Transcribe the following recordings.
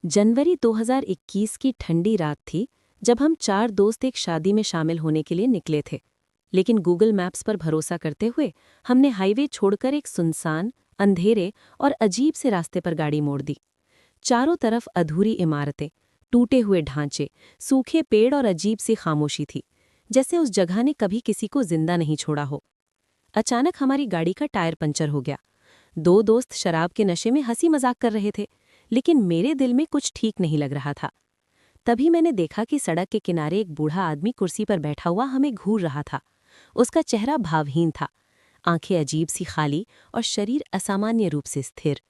जनवरी 2021 की ठंडी रात थी जब हम 4 दोस्त एक शादी में शामिल होने के लिए निकले थे। लेकिन गूगल मैप्स पर भरोसा करते हुए हमने हाईवे छोड़कर एक सुनसान, अंधेरे और अजीब से रास्ते पर गाड़ी मोड़ दी। चारों तरफ अधूरी इमारतें, टूटे हुए ढांचे, सूखे पेड़ और अजीब सी खामोशी थी, जैसे उस जगह ने कभी किसी को जिंदा नहीं छोड़ा हो। अचानक हमारी गाड़ी का टायर पंचर हो गया। 2 दोस्त शराब के नशे में हंसी मजाक कर रहे थे, लेकिन मेरे दिल में कुछ ठीक नहीं लग रहा था। तभी मैंने देखा कि सड़क के किनारे एक बूढ़ा आदमी कुर्सी पर बैठा हुआ हमें घूर रहा था। उसका चेहरा भावहीन था, आंखें अजीब सी खाली और शरीर असामान्य रूप से स्थिर।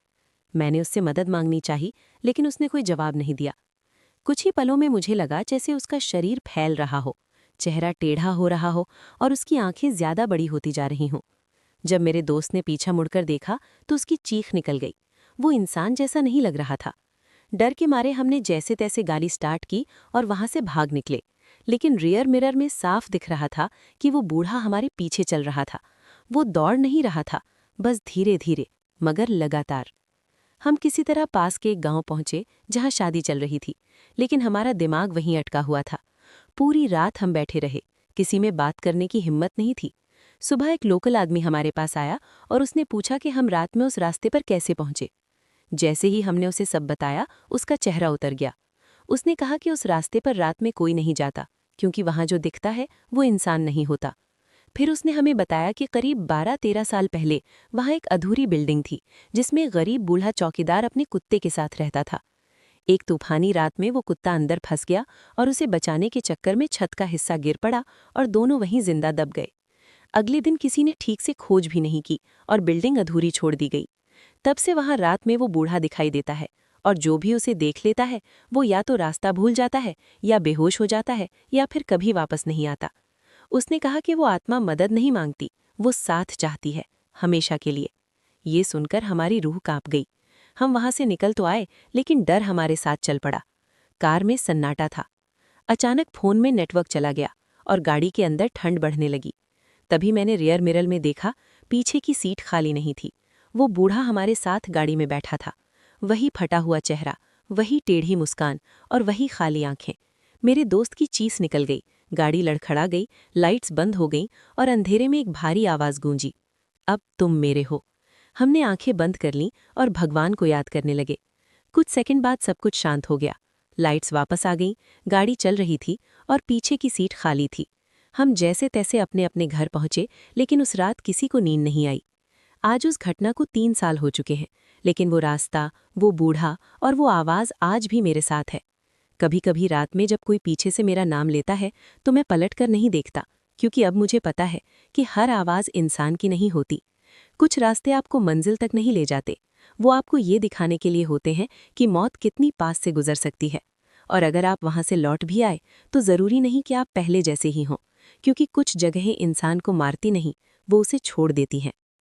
मैंने उससे मदद मांगनी चाही, लेकिन उसने कोई जवाब नहीं दिया। कुछ ही पलों में मुझे लगा जैसे उसका शरीर फैल रहा हो, चेहरा टेढ़ा हो रहा हो और उसकी आंखें ज्यादा बड़ी होती जा रही हों। जब मेरे दोस्त ने पीछा मुड़कर देखा तो उसकी चीख निकल गई। वो इंसान जैसा नहीं लग रहा था। डर के मारे हमने जैसे तैसे गाड़ी स्टार्ट की और वहां से भाग निकले, लेकिन रियर मिरर में साफ दिख रहा था कि वो बूढ़ा हमारे पीछे चल रहा था। वो दौड़ नहीं रहा था, बस धीरे धीरे मगर लगातार। हम किसी तरह पास के एक गांव पहुंचे जहां शादी चल रही थी, लेकिन हमारा दिमाग वहीं अटका हुआ था। पूरी रात हम बैठे रहे, किसी में बात करने की हिम्मत नहीं थी। सुबह एक लोकल आदमी हमारे पास आया और उसने पूछा कि हम रात में उस रास्ते पर कैसे पहुंचे। जैसे ही हमने उसे सब बताया, उसका चेहरा उतर गया। उसने कहा कि उस रास्ते पर रात में कोई नहीं जाता, क्योंकि वहां जो दिखता है वो इंसान नहीं होता। फिर उसने हमें बताया कि करीब 12-13 साल पहले वहां एक अधूरी बिल्डिंग थी, जिसमें गरीब बूढ़ा चौकीदार अपने कुत्ते के साथ रहता था। एक तूफानी रात में वो कुत्ता अंदर फंस गया और उसे बचाने के चक्कर में छत का हिस्सा गिर पड़ा और दोनों वहीं जिंदा दब गए। अगले दिन किसी ने ठीक से खोज भी नहीं की और बिल्डिंग अधूरी छोड़ दी गई। तब से वहां रात में वो बूढ़ा दिखाई देता है, और जो भी उसे देख लेता है वो या तो रास्ता भूल जाता है, या बेहोश हो जाता है, या फिर कभी वापस नहीं आता। उसने कहा कि वो आत्मा मदद नहीं मांगती, वो साथ चाहती है, हमेशा के लिए। ये सुनकर हमारी रूह कांप गई। हम वहां से निकल तो आए, लेकिन डर हमारे साथ चल पड़ा। कार में सन्नाटा था। अचानक फोन में नेटवर्क चला गया और गाड़ी के अंदर ठंड बढ़ने लगी। तभी मैंने रियर मिरर में देखा, पीछे की सीट खाली नहीं थी। वो बूढ़ा हमारे साथ गाड़ी में बैठा था। वही फटा हुआ चेहरा, वही टेढ़ी मुस्कान और वही खाली आंखें। मेरे दोस्त की चीस निकल गई, गाड़ी लड़खड़ा गई, लाइट्स बंद हो गईं और अंधेरे में एक भारी आवाज गूंजी, अब तुम मेरे हो। हमने आंखें बंद कर लीं और भगवान को याद करने लगे। कुछ सेकंड बाद सब कुछ शांत हो गया। लाइट्स वापस आ गईं, गाड़ी चल रही थी और पीछे की सीट खाली थी। हम जैसे तैसे अपने अपने घर पहुंचे, लेकिन उस रात किसी को नींद नहीं आई। आज उस घटना को 3 साल हो चुके हैं, लेकिन वो रास्ता, वो बूढ़ा और वो आवाज़ आज भी मेरे साथ है। कभी कभी रात में जब कोई पीछे से मेरा नाम लेता है तो मैं पलट कर नहीं देखता, क्योंकि अब मुझे पता है कि हर आवाज़ इंसान की नहीं होती। कुछ रास्ते आपको मंजिल तक नहीं ले जाते, वो आपको ये दिखाने के लिए होते हैं कि मौत कितनी पास से गुजर सकती है। और अगर आप वहां से लौट भी आए तो ज़रूरी नहीं कि आप पहले जैसे ही हों, क्योंकि कुछ जगहें इंसान को मारती नहीं, वो उसे छोड़ देती हैं।